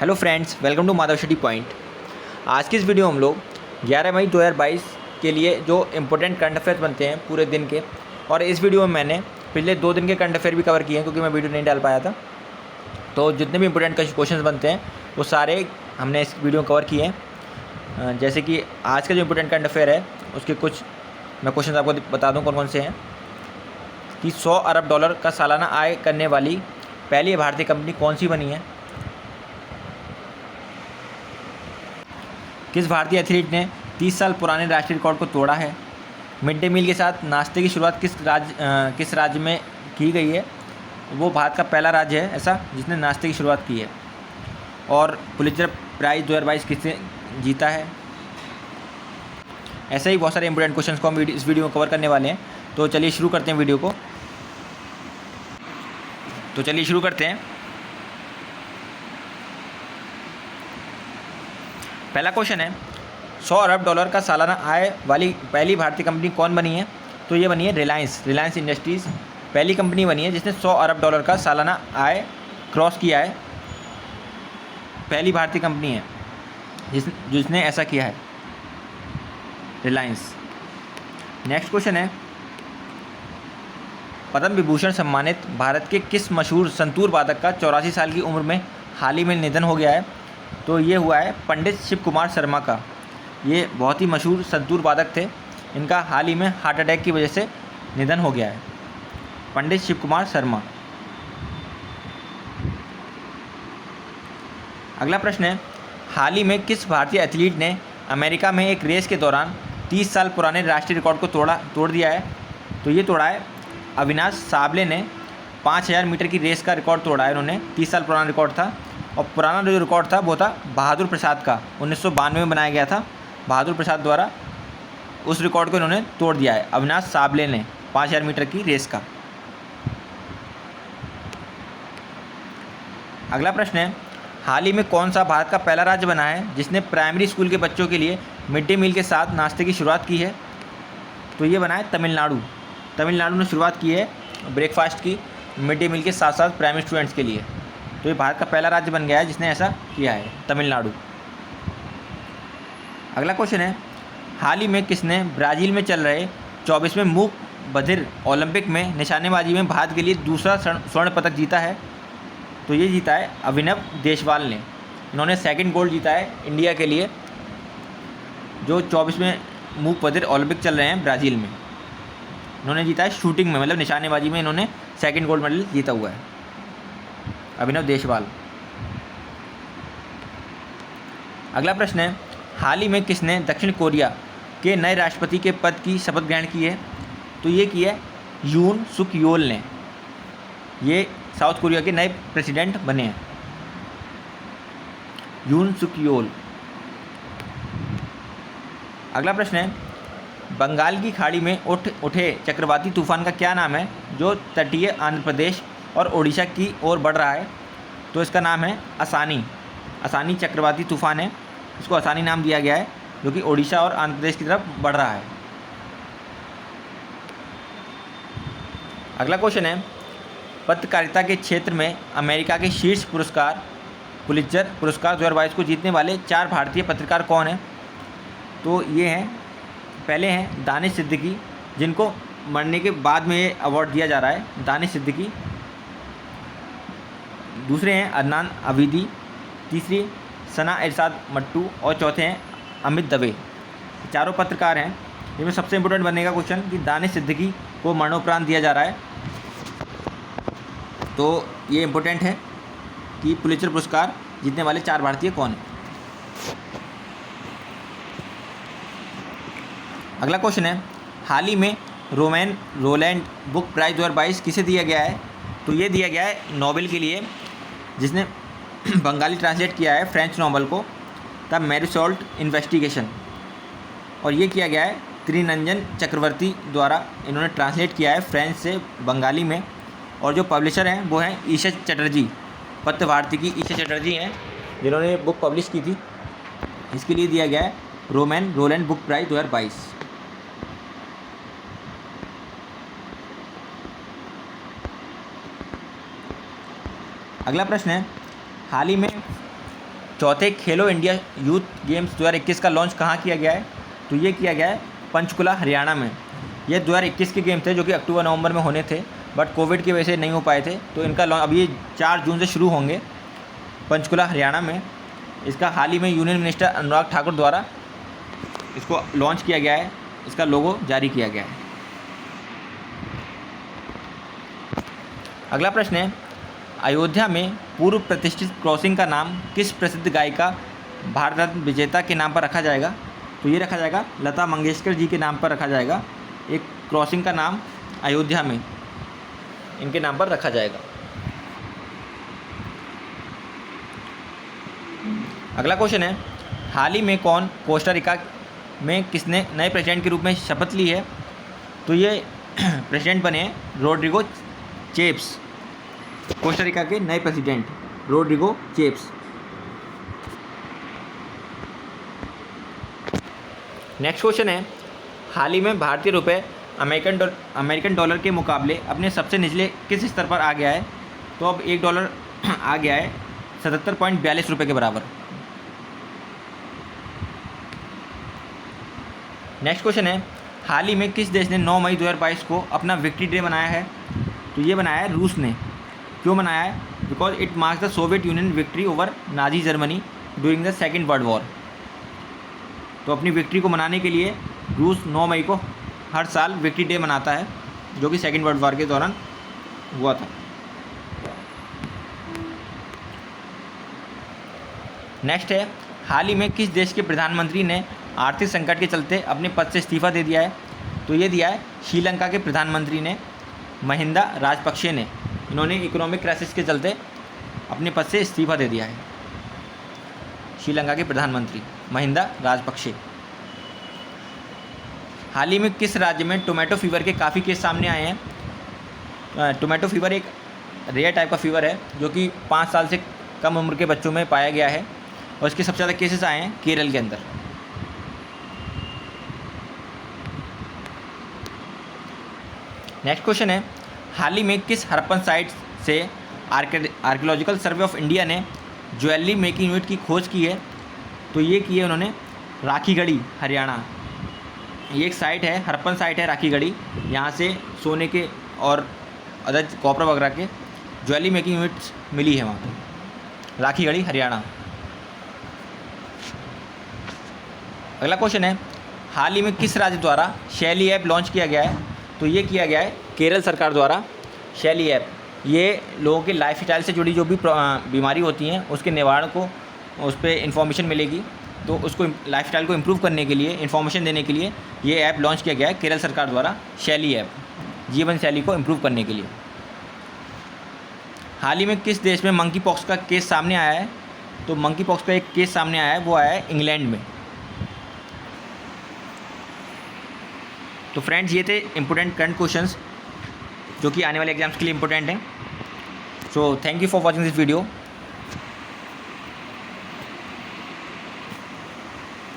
Hello friends, welcome to Madhav city point. आज की इस वीडियो में हम लोग 11 मई 2022 के लिए जो इम्पोर्टेंट करंट अफेयर्स बनते हैं पूरे दिन के, और इस वीडियो में मैंने पिछले 2 दिन के करंट अफेयर भी कवर किए हैं क्योंकि मैं वीडियो नहीं डाल पाया था। तो जितने भी इम्पोर्टेंट क्वेश्चन बनते हैं वो सारे हमने इस वीडियो में कवर किए हैं। जैसे कि आज का जो इम्पोर्टेंट करंट अफेयर है उसके कुछ मैं क्वेश्चन आपको बता दूँ कौन कौन से हैं। कि 100 अरब डॉलर का सालाना आय करने वाली पहली भारतीय कंपनी कौन सी बनी है। किस भारतीय एथलीट ने 30 साल पुराने राष्ट्रीय रिकॉर्ड को तोड़ा है। मिड डे मील के साथ नाश्ते की शुरुआत किस राज्य में की गई है। वो भारत का पहला राज्य है ऐसा जिसने नाश्ते की शुरुआत की है। और पुलित्जर प्राइज़ 2022 किसने जीता है। ऐसे ही बहुत सारे इंपॉर्टेंट क्वेश्चंस को हम इस वीडियो में कवर करने वाले हैं। तो चलिए शुरू करते हैं वीडियो को। पहला क्वेश्चन है 100 अरब डॉलर का सालाना आय वाली पहली भारतीय कंपनी कौन बनी है। तो ये बनी है रिलायंस इंडस्ट्रीज़ पहली कंपनी बनी है जिसने 100 अरब डॉलर का सालाना आय क्रॉस किया है। पहली भारतीय कंपनी है जिसने ऐसा किया है, रिलायंस। नेक्स्ट क्वेश्चन है पद्म विभूषण सम्मानित भारत के किस मशहूर संतूर वादक का 84 साल की उम्र में हाल ही में निधन हो गया है। तो ये हुआ है पंडित शिव कुमार शर्मा का। ये बहुत ही मशहूर संतूर वादक थे, इनका हाल ही में हार्ट अटैक की वजह से निधन हो गया है, पंडित शिव कुमार शर्मा। अगला प्रश्न है हाल ही में किस भारतीय एथलीट ने अमेरिका में एक रेस के दौरान 30 साल पुराने राष्ट्रीय रिकॉर्ड को तोड़ दिया है। तो ये तोड़ा है अविनाश साबले ने। 5000 मीटर की रेस का रिकॉर्ड तोड़ा है इन्होंने। 30 साल पुराना रिकॉर्ड था, और पुराना जो रिकॉर्ड था वो था बहादुर प्रसाद का, 1992 में बनाया गया था। बहादुर प्रसाद द्वारा उस रिकॉर्ड को इन्होंने तोड़ दिया है अविनाश साबले ने 5000 मीटर की रेस का। अगला प्रश्न है हाल ही में कौन सा भारत का पहला राज्य बना है जिसने प्राइमरी स्कूल के बच्चों के लिए मिड डे मील के साथ नाश्ते की शुरुआत की है। तो ये बना है तमिलनाडु ने शुरुआत की है ब्रेकफास्ट की मिड डे मील के साथ साथ प्राइमरी स्टूडेंट्स के लिए। तो ये भारत का पहला राज्य बन गया है जिसने ऐसा किया है, तमिलनाडु। अगला क्वेश्चन है हाल ही में किसने ब्राज़ील में चल रहे 24वें मूक बधिर ओलंपिक में निशानेबाजी में भारत के लिए दूसरा स्वर्ण पदक जीता है। तो ये जीता है अभिनव देशवाल ने। इन्होंने सेकंड गोल्ड जीता है इंडिया के लिए, जो 24वें मूक बधिर ओलंपिक चल रहे हैं ब्राज़ील में। इन्होंने जीता है शूटिंग में, मतलब निशानेबाजी में इन्होंने सेकंड गोल्ड मेडल जीता हुआ है, अभिनव देशवाल। अगला प्रश्न है हाल ही में किसने दक्षिण कोरिया के नए राष्ट्रपति के पद की शपथ ग्रहण की है। तो ये की है यून सुक योल ने। ये साउथ कोरिया के नए प्रेसिडेंट बने हैं, यून सुक योल। अगला प्रश्न है बंगाल की खाड़ी में उठे चक्रवाती तूफान का क्या नाम है जो तटीय आंध्र प्रदेश और ओडिशा की ओर बढ़ रहा है। तो इसका नाम है असानी चक्रवाती तूफान है, इसको असानी नाम दिया गया है, जो कि ओडिशा और आंध्र प्रदेश की तरफ बढ़ रहा है। अगला क्वेश्चन है पत्रकारिता के क्षेत्र में अमेरिका के शीर्ष पुरस्कार पुलित्जर पुरस्कार 2022 को जीतने वाले 4 भारतीय पत्रकार कौन हैं। तो ये हैं, पहले हैं दानिश सिद्दीकी, जिनको मरने के बाद में ये अवार्ड दिया जा रहा है, दानिश सिद्दीकी। दूसरे हैं अदनान अवीदी, तीसरी सना इरशाद मट्टू, और चौथे हैं अमित दवे। चारों पत्रकार हैं। इनमें सबसे इम्पोर्टेंट बनेगा क्वेश्चन कि दानिश सिद्दीकी को मरणोपरांत दिया जा रहा है। तो ये इम्पोर्टेंट है कि पुलित्जर पुरस्कार जीतने वाले 4 भारतीय कौन हैं। अगला क्वेश्चन है हाल ही में रोलैंड बुक प्राइज़ 2022 किसे दिया गया है। तो ये दिया गया है नोबेल के लिए, जिसने बंगाली ट्रांसलेट किया है फ्रेंच नॉवल को द मैरीसॉल्ट इन्वेस्टिगेशन, और ये किया गया है त्रिनंजन चक्रवर्ती द्वारा। इन्होंने ट्रांसलेट किया है फ्रेंच से बंगाली में, और जो पब्लिशर हैं वो हैं ईशा चटर्जी, पत्र भारती की ईशा चटर्जी हैं जिन्होंने बुक पब्लिश की थी। इसके लिए दिया गया है रोलैंड बुक प्राइज़ 2022। अगला प्रश्न है हाल ही में चौथे खेलो इंडिया यूथ गेम्स 2021 का लॉन्च कहाँ किया गया है? तो ये किया गया है पंचकुला, हरियाणा में। ये 2021 के गेम थे जो कि अक्टूबर नवंबर में होने थे, बट कोविड की वजह से नहीं हो पाए थे। तो इनका लॉन्च अभी 4 जून से शुरू होंगे पंचकुला, हरियाणा में। इसका हाल ही में यूनियन मिनिस्टर अनुराग ठाकुर द्वारा इसको लॉन्च किया गया है, इसका लोगो जारी किया गया है। अगला प्रश्न है, अयोध्या में पूर्व प्रतिष्ठित क्रॉसिंग का नाम किस प्रसिद्ध गायिका भारत रत्न विजेता के नाम पर रखा जाएगा? तो ये रखा जाएगा लता मंगेशकर जी के नाम पर रखा जाएगा। एक क्रॉसिंग का नाम अयोध्या में इनके नाम पर रखा जाएगा। अगला क्वेश्चन है, हाल ही में कौन कोस्टा रिका में किसने नए प्रेसिडेंट के रूप में शपथ ली है? तो ये प्रेसिडेंट बने रोड्रिगो चेप्स, कोस्टा रिका के नए प्रेसिडेंट रोड्रिगो चेप्स। नेक्स्ट क्वेश्चन है, हाल ही में भारतीय रुपये अमेरिकन डॉलर के मुकाबले अपने सबसे निचले किस स्तर पर आ गया है? तो अब $1 आ गया है 77.42 रुपये के बराबर। नेक्स्ट क्वेश्चन है, हाल ही में किस देश ने 9 मई 2022 को अपना विक्ट्री डे मनाया है? तो ये बनाया है रूस ने। क्यों मनाया है? Because it marks the Soviet union victory over Nazi Germany during the second world war. तो अपनी विक्ट्री को मनाने के लिए रूस 9 मई को हर साल विक्ट्री डे मनाता है, जो कि सेकेंड वर्ल्ड वॉर के दौरान हुआ था। नेक्स्ट है, हाल ही में किस देश के प्रधानमंत्री ने आर्थिक संकट के चलते अपने पद से इस्तीफा दे दिया है? तो ये दिया है श्रीलंका के प्रधानमंत्री ने, महिंदा राजपक्षे ने। इन्होंने इकोनॉमिक क्राइसिस के चलते अपने पद से इस्तीफा दे दिया है, श्रीलंका के प्रधानमंत्री महिंदा राजपक्षे। हाल ही में किस राज्य में टोमेटो फीवर के काफ़ी केस सामने आए हैं? टोमेटो फीवर एक रेयर टाइप का फीवर है जो कि 5 साल से कम उम्र के बच्चों में पाया गया है, और इसके सबसे ज़्यादा केसेस आए हैं केरल के अंदर। नेक्स्ट क्वेश्चन है, हाल ही में किस हड़प्पन साइट से आर्कियोलॉजिकल सर्वे ऑफ इंडिया ने ज्वेलरी मेकिंग यूनिट की खोज की है? तो ये की है उन्होंने राखीगढ़ी, हरियाणा। ये एक साइट है, हड़प्पन साइट है राखीगढ़ी। यहाँ से सोने के और अदर कॉपर वगैरह के ज्वेलरी मेकिंग यूनिट्स मिली है वहाँ पर, राखीगढ़ी, हरियाणा। अगला क्वेश्चन है, हाल ही में किस राज्य द्वारा शैली ऐप लॉन्च किया गया है? तो ये किया गया है केरल सरकार द्वारा शैली ऐप। ये लोगों के लाइफस्टाइल से जुड़ी जो भी बीमारी होती हैं उसके निवारण को उस पर इन्फॉर्मेशन मिलेगी। तो उसको लाइफस्टाइल को इम्प्रूव करने के लिए, इन्फॉर्मेशन देने के लिए ये ऐप लॉन्च किया गया है केरल सरकार द्वारा, शैली ऐप, जीवन शैली को इम्प्रूव करने के लिए। हाल ही में किस देश में मंकी पॉक्स का केस सामने आया है? तो मंकी पॉक्स का एक केस सामने आया है, वो आया है इंग्लैंड में। तो फ्रेंड्स, ये थे इंपॉर्टेंट करंट क्वेश्चंस जो कि आने वाले एग्जाम्स के लिए इंपॉर्टेंट हैं। So thank you for watching this video.